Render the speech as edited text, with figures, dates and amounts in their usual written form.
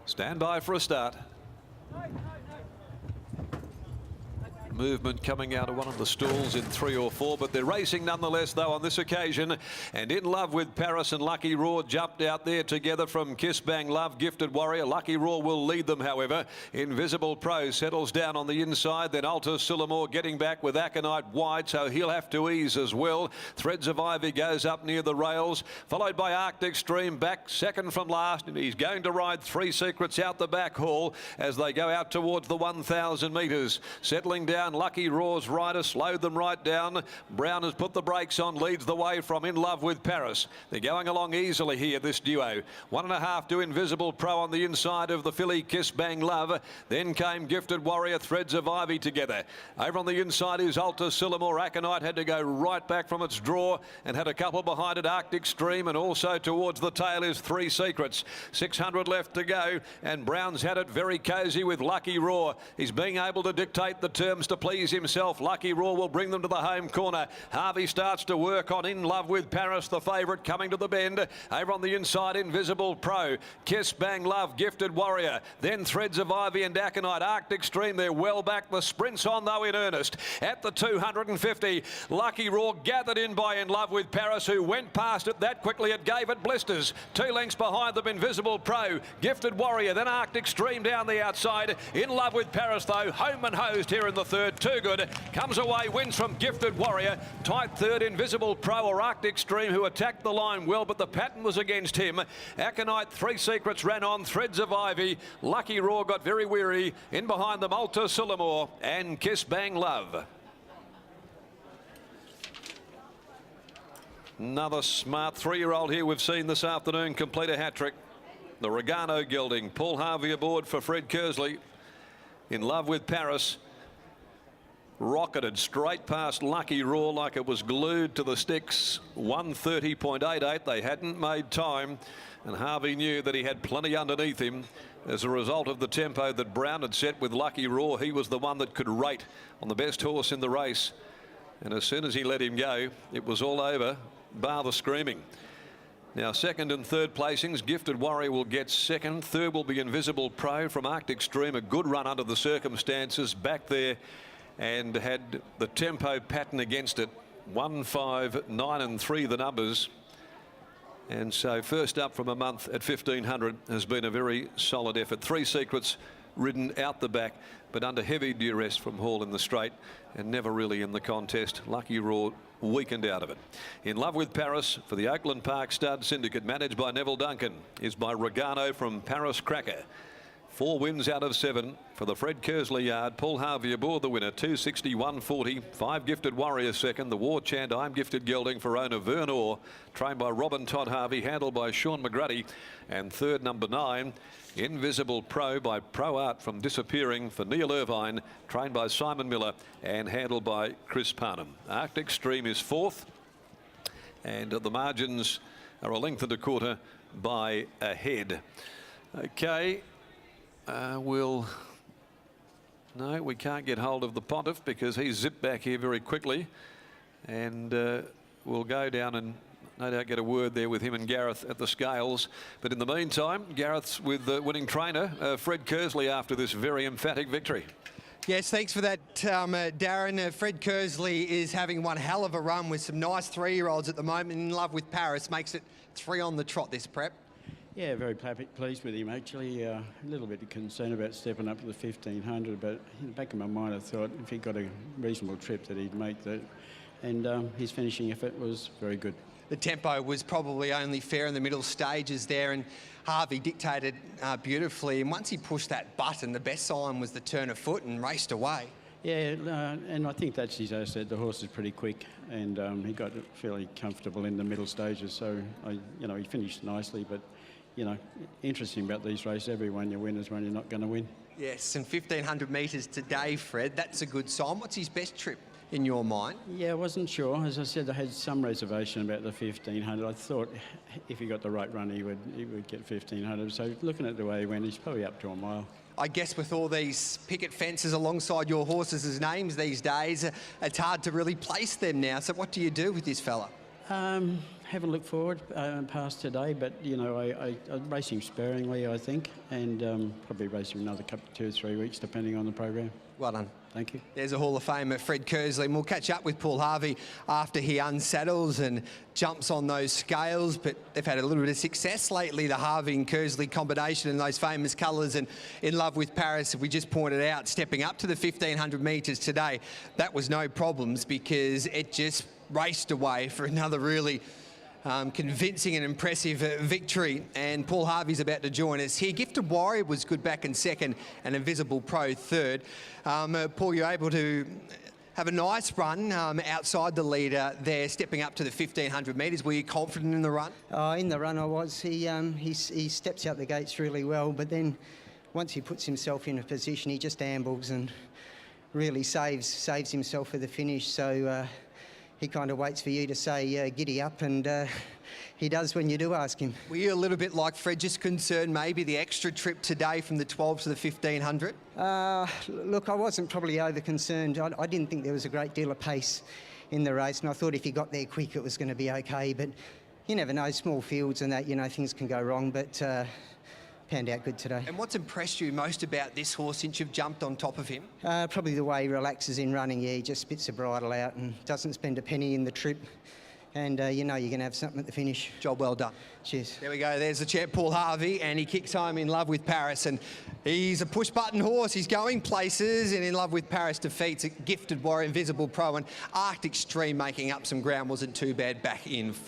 Stand by for a start. Movement coming out of one of the stalls in 3 or 4, but they're racing nonetheless though on this occasion. And In Love with Paris and Lucky Raw jumped out there together from Kiss Bang Love, Gifted Warrior. Lucky Raw will lead them, however. Invisible Pro settles down on the inside, then Alta Sillamore getting back with Aconite wide, so he'll have to ease as well. Threads of Ivy goes up near the rails, followed by Arctic Stream back second from last, and he's going to ride Three Secrets out the back haul as they go out towards the 1,000 metres. Settling down, Lucky Raw's rider slowed them right down. Brown has put the brakes on, leads the way from In Love with Paris. They're going along easily here, this duo. 1.5 to Invisible Pro on the inside of the filly Kiss Bang Love. Then came Gifted Warrior, Threads of Ivy together. Over on the inside is Alta Sillamore. Aconite had to go right back from its draw and had a couple behind it, Arctic Stream, and also towards the tail is Three Secrets. 600 left to go, and Brown's had it very cosy with Lucky Raw. He's being able to dictate the terms to please himself. Lucky Raw will bring them to the home corner. Harvey starts to work on In Love with Paris, the favourite, coming to the bend. Over on the inside, Invisible Pro, Kiss Bang Love, Gifted Warrior, then Threads of Ivy and Aconite. Arctic Stream, they're well back. The sprint's on though in earnest. At the 250, Lucky Raw gathered in by In Love with Paris, who went past it that quickly it gave it blisters. 2 lengths behind them, Invisible Pro, Gifted Warrior, then Arctic Stream down the outside. In Love with Paris though, home and hosed here in the third. Too good. Comes away, wins from Gifted Warrior. Tight third, Invisible Pro or Arctic Stream, who attacked the line well, but the pattern was against him. Aconite, Three Secrets ran on, Threads of Ivy. Lucky Raw got very weary. In behind them, Alta Sillamore and Kiss Bang Love. Another smart 3-year-old here we've seen this afternoon complete a hat-trick. The Regano gelding. Paul Harvey aboard for Fred Kersley. In Love with Paris rocketed straight past Lucky Raw like it was glued to the sticks. 1:30.88. They hadn't made time, and Harvey knew that he had plenty underneath him as a result of the tempo that Brown had set with Lucky Raw. He was the one that could rate on the best horse in the race, and as soon as he let him go, it was all over, bar the screaming. Now, second and third placings, Gifted Warrior will get second. Third will be Invisible Pro from Arctic Stream. A good run under the circumstances back there, and had the tempo pattern against it. 1, 5, 9 and 3 the numbers. And so first up from a month at 1,500 has been a very solid effort. Three Secrets ridden out the back, but under heavy duress from Hall in the straight and never really in the contest. Lucky Raw weakened out of it. In Love with Paris for the Oakland Park Stud Syndicate, managed by Neville Duncan, is by Regano from Paris Cracker. 4 wins out of 7 for the Fred Kersley yard. Paul Harvey aboard the winner, 261.40. 5 Gifted Warrior second. The War Chant I'm Gifted gelding for owner Vern Orr, trained by Robin Todd Harvey, handled by Sean McGrady. And third, number 9, Invisible Pro by Pro Art from Disappearing for Neil Irvine, trained by Simon Miller and handled by Chris Parnham. Arctic Stream is fourth, and the margins are 1 1/4 by a head. Okay. No, we can't get hold of the Pontiff because he's zipped back here very quickly, and we'll go down and no doubt get a word there with him and Gareth at the scales. But in the meantime, Gareth's with the winning trainer, Fred Kersley, after this very emphatic victory. Yes, thanks for that, Darren. Fred Kersley is having one hell of a run with some nice 3-year-olds at the moment. In Love with Paris makes it 3 on the trot this prep. Yeah, very pleased with him actually. A little bit concerned about stepping up to the 1,500, but in the back of my mind I thought if he got a reasonable trip that he'd make that, and his finishing effort was very good. The tempo was probably only fair in the middle stages there, and Harvey dictated beautifully, and once he pushed that button, the best sign was the turn of foot and raced away. Yeah, and I think that's his asset. The horse is pretty quick, and he got fairly comfortable in the middle stages, so he finished nicely. But interesting about these races, every one you win is one you're not going to win. Yes, and 1,500 metres today, Fred, that's a good sign. What's his best trip in your mind? Yeah, I wasn't sure. As I said, I had some reservation about the 1,500. I thought if he got the right run, he would get 1,500. So looking at the way he went, he's probably up to a mile. I guess with all these picket fences alongside your horses' names these days, it's hard to really place them now. So what do you do with this fella? haven't looked forward past today, but you know, I race him sparingly, I think, and probably race him another couple, 2 or 3 weeks, depending on the program. Well done. Thank you. There's a Hall of Famer, Fred Kersley, and we'll catch up with Paul Harvey after he unsaddles and jumps on those scales, but they've had a little bit of success lately, the Harvey and Kersley combination in those famous colours, and In Love with Paris, we just pointed out, stepping up to the 1,500 metres today, that was no problems because it just raced away for another really convincing and impressive victory. And Paul Harvey's about to join us here. Gifted Warrior was good back in second and Invisible Pro third. Paul, you're able to have a nice run outside the leader there, stepping up to the 1,500 metres. Were you confident in the run? In the run I was. He steps out the gates really well, but then once he puts himself in a position, he just ambles and really saves himself for the finish. So he kind of waits for you to say, giddy up, and he does when you do ask him. Were you a little bit like Fred, just concerned maybe the extra trip today from the 12 to the 1,500? Look, I wasn't probably over-concerned. I didn't think there was a great deal of pace in the race, and I thought if he got there quick, it was going to be okay, but you never know, small fields and that, you know, things can go wrong, but panned out good today. And what's impressed you most about this horse since you've jumped on top of him? Probably the way he relaxes in running. Yeah, he just spits the bridle out and doesn't spend a penny in the trip. And you know you're going to have something at the finish. Job well done. Cheers. There we go. There's the champ, Paul Harvey, and he kicks home In Love with Paris. And he's a push-button horse. He's going places, and In Love with Paris defeats a Gifted Warrior, Invisible Pro, and Arctic Stream making up some ground. Wasn't too bad back in 4.